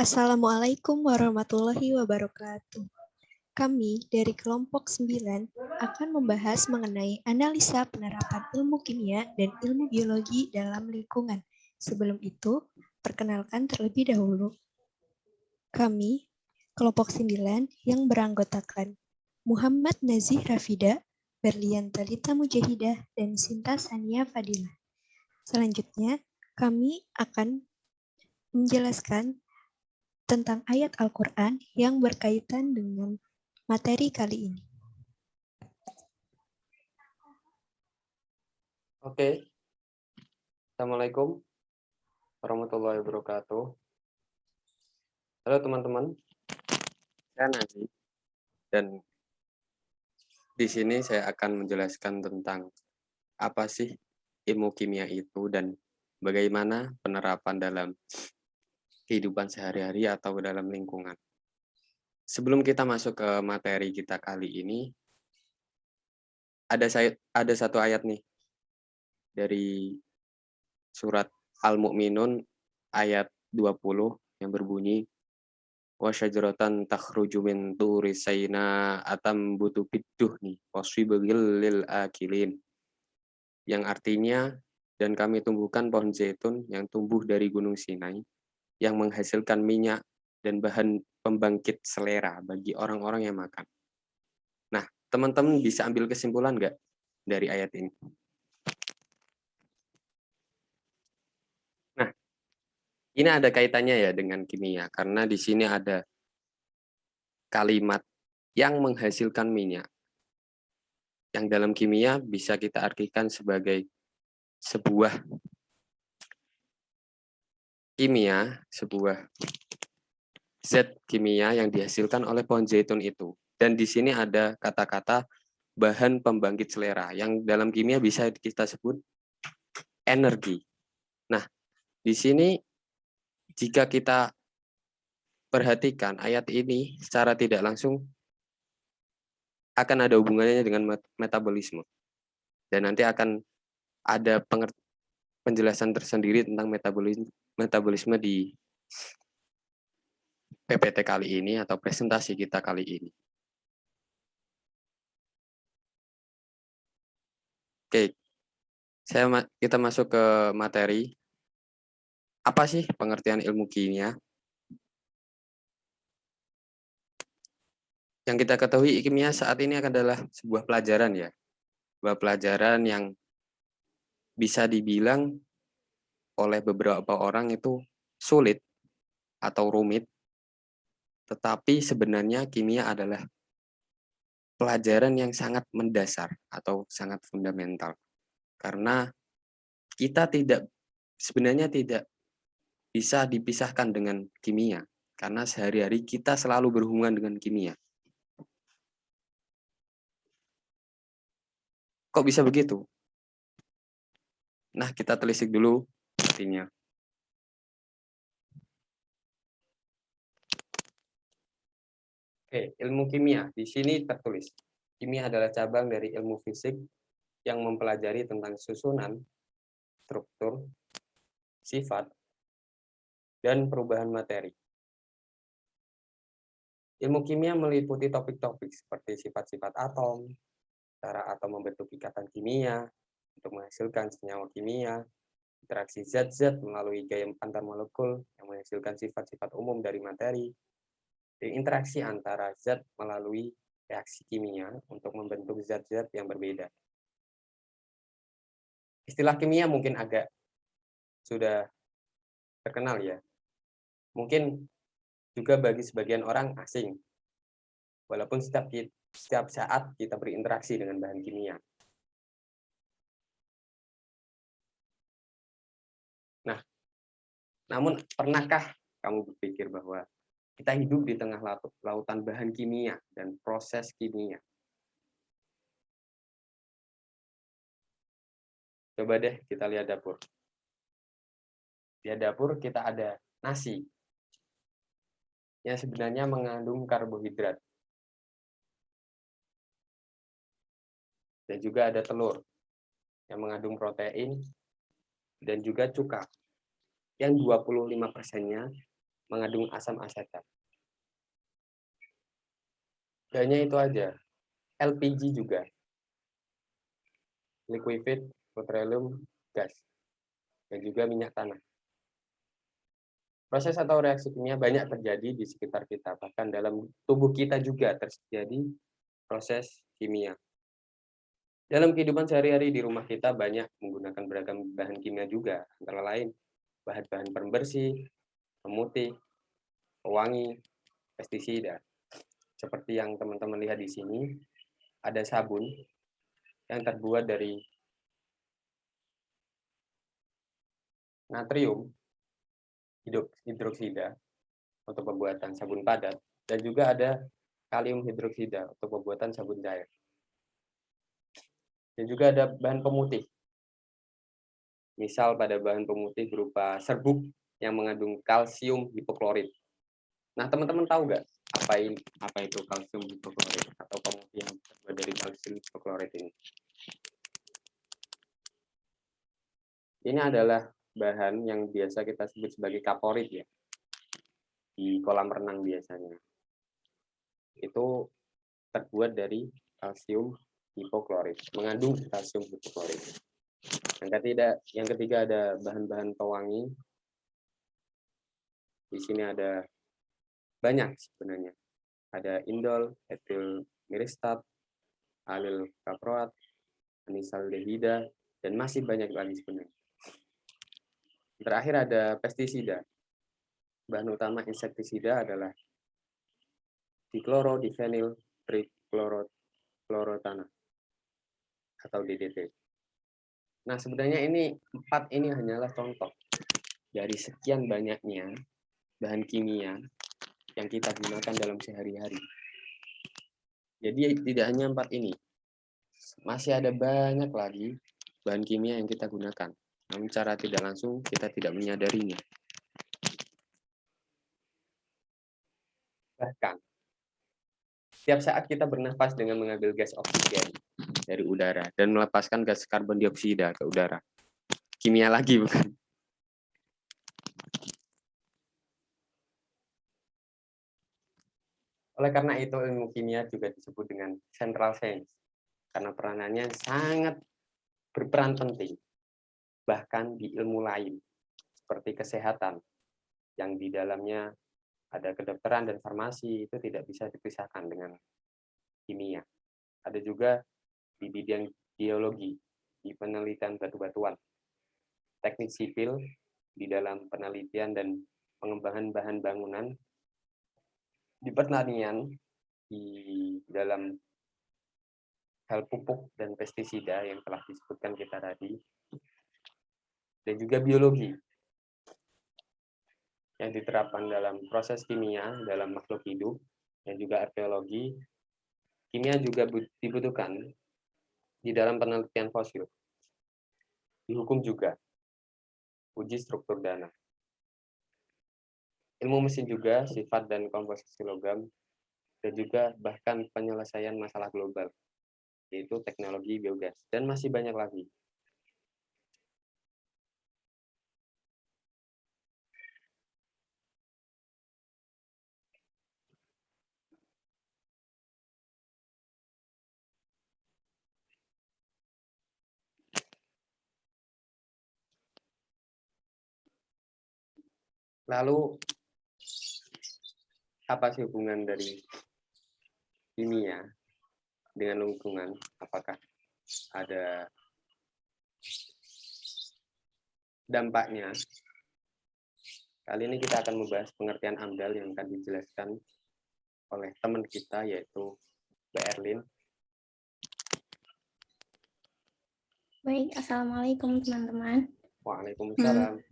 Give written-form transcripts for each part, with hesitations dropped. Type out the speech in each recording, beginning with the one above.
Assalamualaikum warahmatullahi wabarakatuh. Kami dari kelompok 9 akan membahas mengenai analisa penerapan ilmu kimia dan ilmu biologi dalam lingkungan. Sebelum itu, perkenalkan terlebih dahulu. Kami, kelompok 9 yang beranggotakan Muhammad Nazih Rafida, Berlian Talita Mujahidah, dan Sinta Sania Fadilah. Selanjutnya, kami akan menjelaskan tentang ayat Al-Quran yang berkaitan dengan materi kali ini. Oke. Assalamualaikum warahmatullahi wabarakatuh. Halo teman-teman, saya Nazi dan di sini saya akan menjelaskan tentang apa sih ilmu kimia itu dan bagaimana penerapan dalam kehidupan sehari-hari atau dalam lingkungan. Sebelum kita masuk ke materi kita kali ini, ada satu ayat nih dari surat Al-Mu'minun ayat 20 yang berbunyi wa syajaratan takhruju min turi sayna atambutu bidduhni wasibghil lil akilin, yang artinya, dan kami tumbuhkan pohon zaitun yang tumbuh dari gunung Sinai yang menghasilkan minyak dan bahan pembangkit selera bagi orang-orang yang makan. Nah, teman-teman bisa ambil kesimpulan nggak dari ayat ini? Nah, ini ada kaitannya ya dengan kimia, karena di sini ada kalimat yang menghasilkan minyak, yang dalam kimia bisa kita artikan sebagai sebuah zat kimia yang dihasilkan oleh pohon zaitun itu. Dan di sini ada kata-kata bahan pembangkit selera, yang dalam kimia bisa kita sebut energi. Nah, di sini jika kita perhatikan ayat ini secara tidak langsung akan ada hubungannya dengan metabolisme. Dan nanti akan ada penjelasan tersendiri tentang metabolisme di PPT kali ini atau presentasi kita kali ini. Oke, kita masuk ke materi. Apa sih pengertian ilmu kimia? Yang kita ketahui kimia saat ini adalah sebuah pelajaran ya. Sebuah pelajaran yang bisa dibilang oleh beberapa orang itu sulit atau rumit. Tetapi sebenarnya kimia adalah pelajaran yang sangat mendasar atau sangat fundamental. Karena kita sebenarnya tidak bisa dipisahkan dengan kimia. Karena sehari-hari kita selalu berhubungan dengan kimia. Kok bisa begitu? Nah, kita telisik dulu artinya. Oke, ilmu kimia. Di sini tertulis, kimia adalah cabang dari ilmu fisik yang mempelajari tentang susunan, struktur, sifat, dan perubahan materi. Ilmu kimia meliputi topik-topik seperti sifat-sifat atom, cara atom membentuk ikatan kimia untuk menghasilkan senyawa kimia, interaksi zat-zat melalui gaya antar molekul yang menghasilkan sifat-sifat umum dari materi, dan interaksi antara zat melalui reaksi kimia untuk membentuk zat-zat yang berbeda. Istilah kimia mungkin agak sudah terkenal ya. Mungkin juga bagi sebagian orang asing, walaupun setiap saat kita berinteraksi dengan bahan kimia. Nah, namun pernahkah kamu berpikir bahwa kita hidup di tengah lautan bahan kimia dan proses kimia? Coba deh kita lihat dapur. Di dapur kita ada nasi yang sebenarnya mengandung karbohidrat. Dan juga ada telur yang mengandung protein dan juga cuka yang 25%-nya mengandung asam asetat. Gak hanya itu aja, LPG juga, liquefied petroleum gas, dan juga minyak tanah. Proses atau reaksi kimia banyak terjadi di sekitar kita, bahkan dalam tubuh kita juga terjadi proses kimia. Dalam kehidupan sehari-hari di rumah kita banyak menggunakan beragam bahan kimia juga, antara lain bahan-bahan pembersih, pemutih, pewangi, pestisida. Seperti yang teman-teman lihat di sini, ada sabun yang terbuat dari natrium hidroksida untuk pembuatan sabun padat, dan juga ada kalium hidroksida untuk pembuatan sabun cair. Dan juga ada bahan pemutih. Misal pada bahan pemutih berupa serbuk yang mengandung kalsium hipoklorit. Nah, teman-teman tahu nggak apa itu kalsium hipoklorit atau pemutih yang terbuat dari kalsium hipoklorit ini? Ini adalah bahan yang biasa kita sebut sebagai kaporit ya, di kolam renang biasanya. Itu terbuat dari kalsium hipoklorit, mengandung kalsium hipoklorit. Yang ketiga ada bahan-bahan pewangi. Di sini ada banyak sebenarnya. Ada indol, etil miristat, alil kaproat, anisaldehida, dan masih banyak lagi sebenarnya. Terakhir ada pestisida. Bahan utama insektisida adalah diklorodifenyl trichlorotana atau DDT. Nah, sebenarnya empat ini hanyalah contoh dari sekian banyaknya bahan kimia yang kita gunakan dalam sehari-hari. Jadi tidak hanya 4 ini, masih ada banyak lagi bahan kimia yang kita gunakan. Namun secara tidak langsung kita tidak menyadarinya. Bahkan, setiap saat kita bernafas dengan mengambil gas oksigen dari udara dan melepaskan gas karbon dioksida ke udara. Kimia lagi bukan? Oleh karena itu ilmu kimia juga disebut dengan central science karena peranannya sangat berperan penting bahkan di ilmu lain seperti kesehatan yang di dalamnya ada kedokteran dan farmasi, itu tidak bisa dipisahkan dengan kimia. Ada juga di bidang geologi, di penelitian batu-batuan, teknik sipil di dalam penelitian dan pengembangan bahan bangunan, di pertanian, di dalam hal pupuk dan pestisida yang telah disebutkan kita tadi, dan juga biologi yang diterapkan dalam proses kimia dalam makhluk hidup, dan juga arkeologi. Kimia juga dibutuhkan di dalam penelitian fosil. Di hukum juga, uji struktur dana. Ilmu mesin juga, sifat dan komposisi logam, dan juga bahkan penyelesaian masalah global, yaitu teknologi biogas, dan masih banyak lagi. Lalu, apa sih hubungan dari kimia dengan lingkungan? Apakah ada dampaknya? Kali ini kita akan membahas pengertian AMDAL yang akan dijelaskan oleh teman kita, yaitu Mbak Erlin. Baik, Assalamualaikum teman-teman. Waalaikumsalam.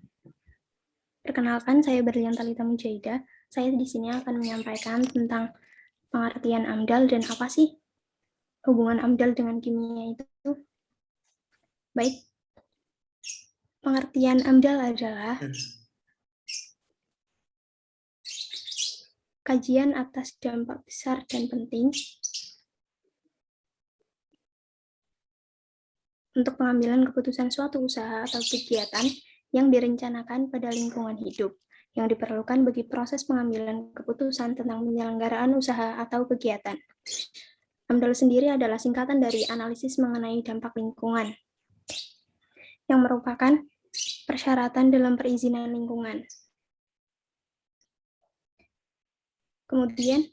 Perkenalkan, saya Berlian Talita Mujaidah. Saya di sini akan menyampaikan tentang pengertian AMDAL dan apa sih hubungan AMDAL dengan kimia itu. Baik, pengertian AMDAL adalah kajian atas dampak besar dan penting untuk pengambilan keputusan suatu usaha atau kegiatan yang direncanakan pada lingkungan hidup, yang diperlukan bagi proses pengambilan keputusan tentang penyelenggaraan usaha atau kegiatan. AMDAL sendiri adalah singkatan dari analisis mengenai dampak lingkungan, yang merupakan persyaratan dalam perizinan lingkungan. Kemudian,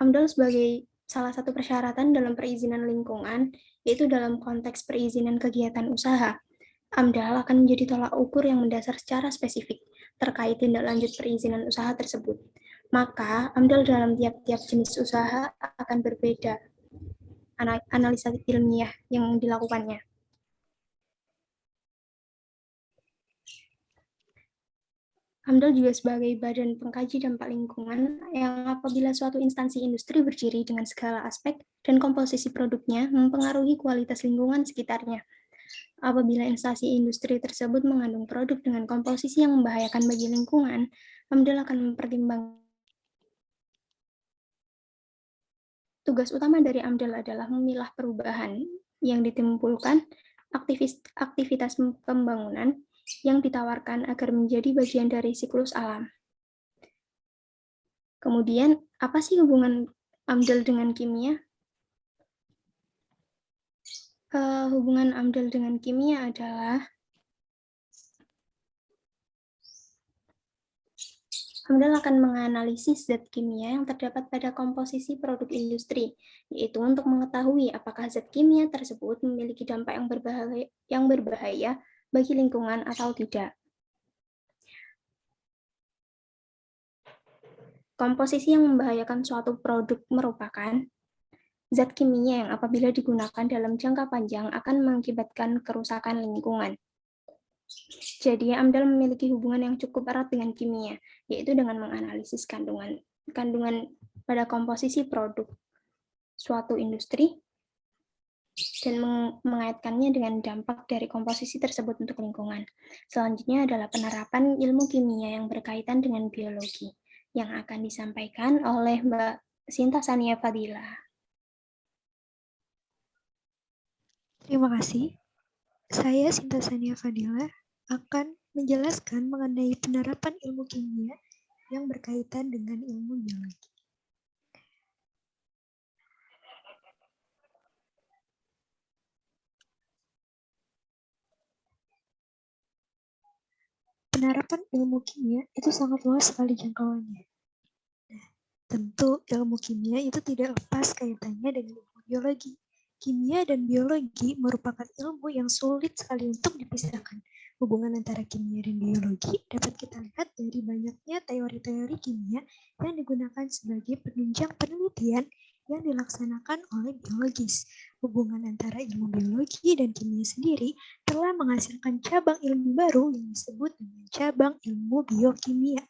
AMDAL sebagai salah satu persyaratan dalam perizinan lingkungan, yaitu dalam konteks perizinan kegiatan usaha. AMDAL akan menjadi tolak ukur yang mendasar secara spesifik terkait tindak lanjut perizinan usaha tersebut. Maka, AMDAL dalam tiap-tiap jenis usaha akan berbeda analisa ilmiah yang dilakukannya. AMDAL juga sebagai badan pengkaji dampak lingkungan yang apabila suatu instansi industri berdiri dengan segala aspek dan komposisi produknya mempengaruhi kualitas lingkungan sekitarnya. Apabila instansi industri tersebut mengandung produk dengan komposisi yang membahayakan bagi lingkungan, AMDAL akan mempertimbangkan. Tugas utama dari AMDAL adalah memilah perubahan yang ditimbulkan aktivitas pembangunan yang ditawarkan agar menjadi bagian dari siklus alam. Kemudian, apa sih hubungan AMDAL dengan kimia? Hubungan AMDAL dengan kimia adalah AMDAL akan menganalisis zat kimia yang terdapat pada komposisi produk industri, yaitu untuk mengetahui apakah zat kimia tersebut memiliki dampak yang berbahaya bagi lingkungan atau tidak. Komposisi yang membahayakan suatu produk merupakan zat kimia yang apabila digunakan dalam jangka panjang akan mengakibatkan kerusakan lingkungan. Jadi, AMDAL memiliki hubungan yang cukup erat dengan kimia, yaitu dengan menganalisis kandungan pada komposisi produk suatu industri dan mengaitkannya dengan dampak dari komposisi tersebut untuk lingkungan. Selanjutnya adalah penerapan ilmu kimia yang berkaitan dengan biologi, yang akan disampaikan oleh Mbak Sinta Sania Fadila. Terima kasih. Saya Sinta Sania Fadila akan menjelaskan mengenai penerapan ilmu kimia yang berkaitan dengan ilmu biologi. Penerapan ilmu kimia itu sangat luas sekali jangkauannya. Nah, tentu ilmu kimia itu tidak lepas kaitannya dengan ilmu biologi. Kimia dan biologi merupakan ilmu yang sulit sekali untuk dipisahkan. Hubungan antara kimia dan biologi dapat kita lihat dari banyaknya teori-teori kimia yang digunakan sebagai penunjang penelitian yang dilaksanakan oleh biologis. Hubungan antara ilmu biologi dan kimia sendiri telah menghasilkan cabang ilmu baru yang disebut dengan cabang ilmu biokimia.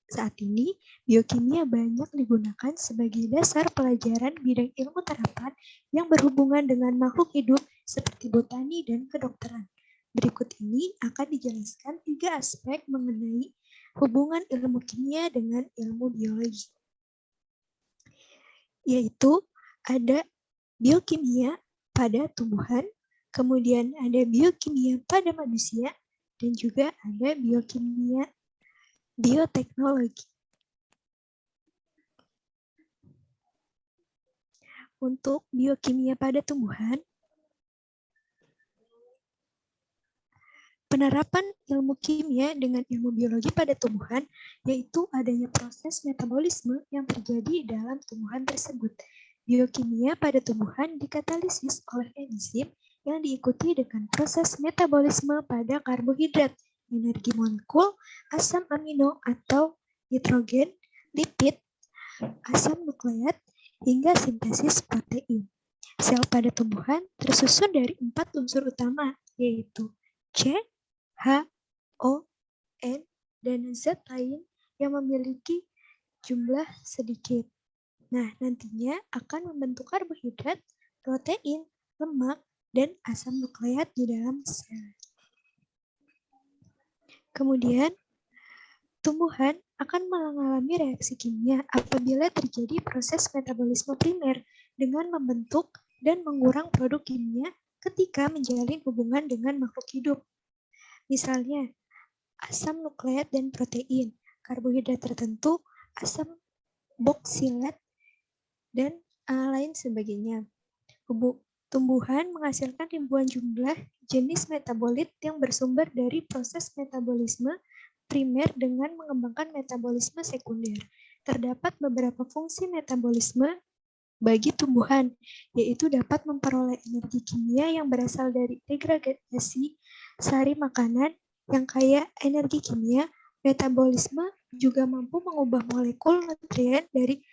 Saat ini, biokimia banyak digunakan sebagai dasar pelajaran bidang ilmu terapan yang berhubungan dengan makhluk hidup seperti botani dan kedokteran. Berikut ini akan dijelaskan 3 aspek mengenai hubungan ilmu kimia dengan ilmu biologi. Yaitu ada biokimia pada tumbuhan, kemudian ada biokimia pada manusia, dan juga ada biokimia bioteknologi. Untuk biokimia pada tumbuhan, penerapan ilmu kimia dengan ilmu biologi pada tumbuhan yaitu adanya proses metabolisme yang terjadi dalam tumbuhan tersebut. Biokimia pada tumbuhan dikatalisis oleh enzim yang diikuti dengan proses metabolisme pada karbohidrat, energi molekul, asam amino atau nitrogen, lipid, asam nukleat, hingga sintesis protein. Sel pada tumbuhan tersusun dari 4 unsur utama, yaitu C, H, O, N, dan zat lain yang memiliki jumlah sedikit. Nah, nantinya akan membentuk karbohidrat, protein, lemak, dan asam nukleat di dalam sel. Kemudian, tumbuhan akan mengalami reaksi kimia apabila terjadi proses metabolisme primer dengan membentuk dan mengurang produk kimia ketika menjalin hubungan dengan makhluk hidup. Misalnya, asam nukleat dan protein, karbohidrat tertentu, asam boksilat, dan lain sebagainya. Tumbuhan menghasilkan ribuan jumlah jenis metabolit yang bersumber dari proses metabolisme primer dengan mengembangkan metabolisme sekunder. Terdapat beberapa fungsi metabolisme bagi tumbuhan, yaitu dapat memperoleh energi kimia yang berasal dari degradasi sari makanan yang kaya energi kimia. Metabolisme juga mampu mengubah molekul nutrien dari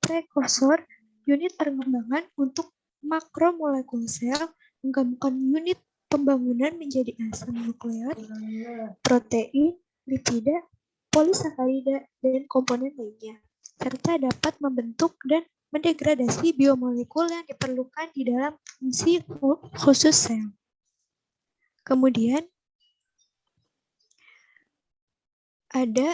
prekursor unit perkembangan untuk makromolekul sel, menggabungkan unit pembangunan menjadi asam nukleat, protein, lipida, polisakarida, dan komponen lainnya, serta dapat membentuk dan mendegradasi biomolekul yang diperlukan di dalam fungsi khusus sel. Kemudian ada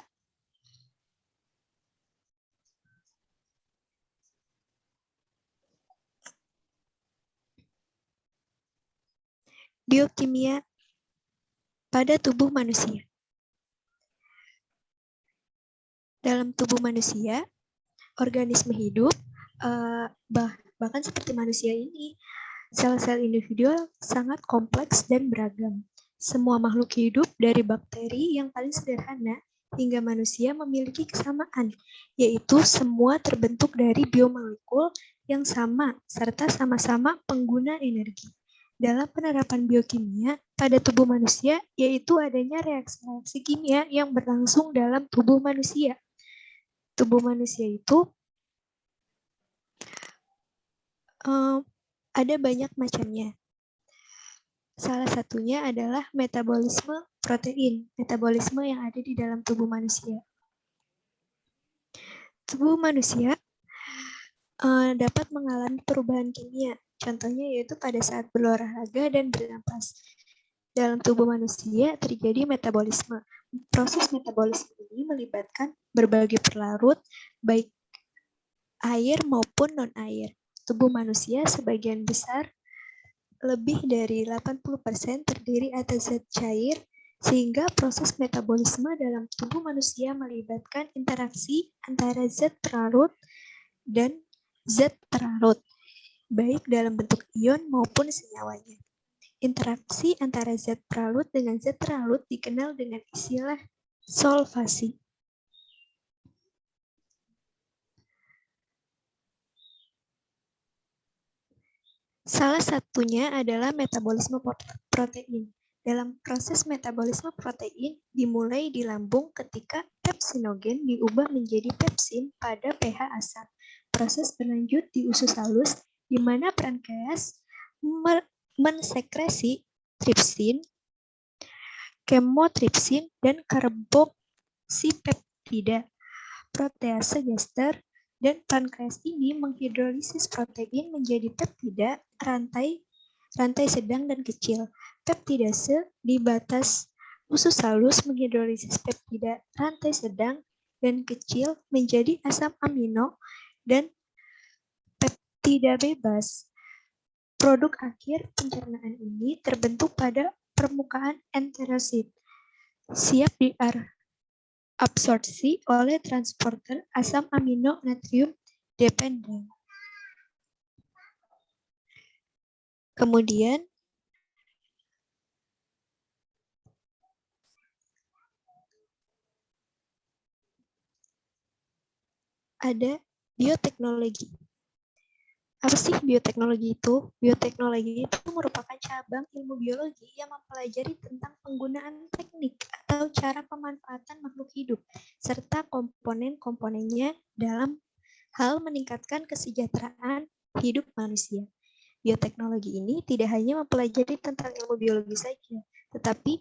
biokimia pada tubuh manusia. Dalam tubuh manusia, organisme hidup, bahkan seperti manusia ini, sel-sel individual sangat kompleks dan beragam. Semua makhluk hidup dari bakteri yang paling sederhana hingga manusia memiliki kesamaan, yaitu semua terbentuk dari biomolekul yang sama serta sama-sama pengguna energi. Dalam penerapan biokimia pada tubuh manusia, yaitu adanya reaksi-reaksi kimia yang berlangsung dalam tubuh manusia. Tubuh manusia itu ada banyak macamnya. Salah satunya adalah metabolisme protein, metabolisme yang ada di dalam tubuh manusia. Tubuh manusia dapat mengalami perubahan kimia, contohnya yaitu pada saat berolahraga dan bernapas. Dalam tubuh manusia terjadi metabolisme. Proses metabolisme ini melibatkan berbagai pelarut, baik air maupun non-air. Tubuh manusia sebagian besar lebih dari 80% terdiri atas zat cair, sehingga proses metabolisme dalam tubuh manusia melibatkan interaksi antara zat pelarut dan zat terlarut, baik dalam bentuk ion maupun senyawanya. Interaksi antara zat pelarut dengan zat terlarut dikenal dengan istilah solvasi. Salah satunya adalah metabolisme protein. Dalam proses metabolisme protein dimulai di lambung ketika pepsinogen diubah menjadi pepsin pada pH asam. Proses berlanjut di usus halus, di mana pankreas mensekresi tripsin, kemotripsin, dan karboksipeptida. Protease gester dan pankreas ini menghidrolisis protein menjadi peptida rantai sedang dan kecil. Peptidase di batas usus halus menghidrolisis peptida rantai sedang dan kecil menjadi asam amino dan peptida bebas. Produk akhir pencernaan ini terbentuk pada permukaan enterosit, siap diabsorpsi oleh transporter asam amino natrium dependen. Kemudian ada bioteknologi. Apa sih bioteknologi itu? Bioteknologi itu merupakan cabang ilmu biologi yang mempelajari tentang penggunaan teknik atau cara pemanfaatan makhluk hidup, serta komponen-komponennya dalam hal meningkatkan kesejahteraan hidup manusia. Bioteknologi ini tidak hanya mempelajari tentang ilmu biologi saja, tetapi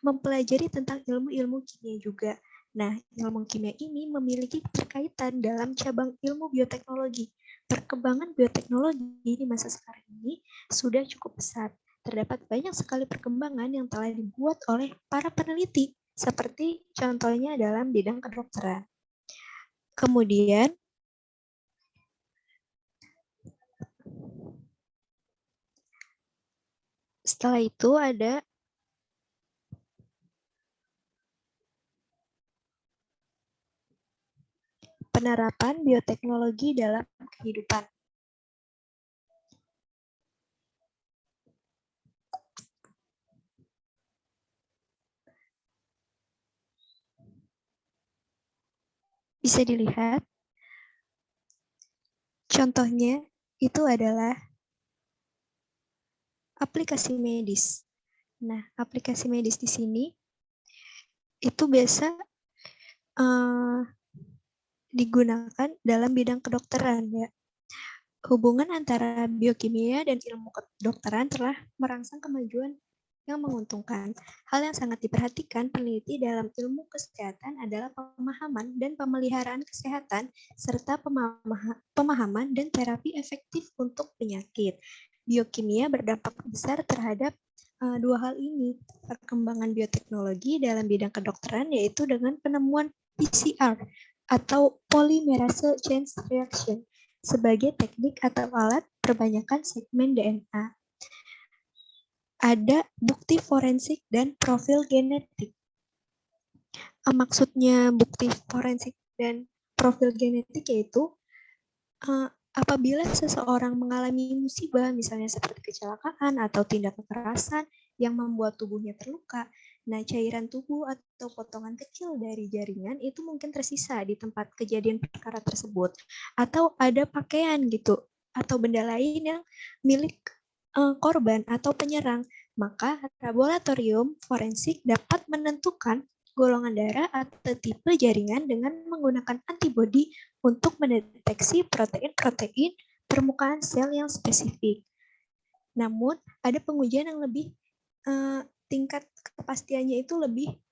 mempelajari tentang ilmu-ilmu kimia juga. Nah, ilmu kimia ini memiliki keterkaitan dalam cabang ilmu bioteknologi. Perkembangan bioteknologi di masa sekarang ini sudah cukup pesat. Terdapat banyak sekali perkembangan yang telah dibuat oleh para peneliti, seperti contohnya dalam bidang kedokteran. Kemudian, Setelah itu ada penerapan bioteknologi dalam kehidupan. Bisa dilihat, contohnya itu adalah aplikasi medis. Nah, aplikasi medis di sini itu biasa digunakan dalam bidang kedokteran ya. Hubungan antara biokimia dan ilmu kedokteran telah merangsang kemajuan yang menguntungkan. Hal yang sangat diperhatikan peneliti dalam ilmu kesehatan adalah pemahaman dan pemeliharaan kesehatan serta pemahaman dan terapi efektif untuk penyakit. Biokimia berdampak besar terhadap dua hal ini. Perkembangan bioteknologi dalam bidang kedokteran yaitu dengan penemuan PCR atau polymerase chain reaction sebagai teknik atau alat perbanyakan segmen DNA. Ada bukti forensik dan profil genetik. Maksudnya bukti forensik dan profil genetik yaitu apabila seseorang mengalami musibah, misalnya seperti kecelakaan atau tindak kekerasan yang membuat tubuhnya terluka, nah cairan tubuh atau potongan kecil dari jaringan itu mungkin tersisa di tempat kejadian perkara tersebut. Atau ada pakaian gitu, atau benda lain yang milik korban atau penyerang, maka laboratorium forensik dapat menentukan golongan darah atau tipe jaringan dengan menggunakan antibodi untuk mendeteksi protein-protein permukaan sel yang spesifik. Namun, ada pengujian yang lebih tingkat kepastiannya itu lebih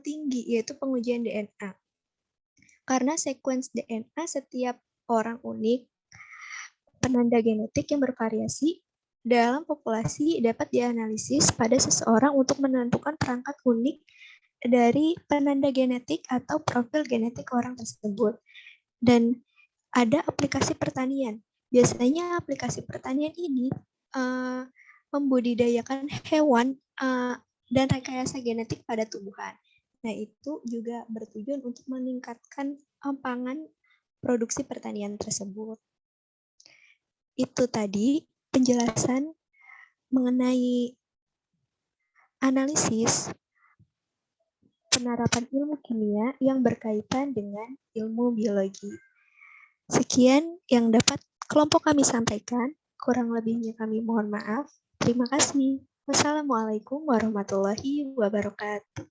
tinggi, yaitu pengujian DNA. Karena sequence DNA setiap orang unik, penanda genetik yang bervariasi dalam populasi dapat dianalisis pada seseorang untuk menentukan perangkat unik dari penanda genetik atau profil genetik orang tersebut. Dan ada aplikasi pertanian. Biasanya aplikasi pertanian ini membudidayakan hewan dan rekayasa genetik pada tumbuhan. Nah, itu juga bertujuan untuk meningkatkan pangan produksi pertanian tersebut. Itu tadi penjelasan mengenai analisis penerapan ilmu kimia yang berkaitan dengan ilmu biologi. Sekian yang dapat kelompok kami sampaikan. Kurang lebihnya kami mohon maaf. Terima kasih. Wassalamualaikum warahmatullahi wabarakatuh.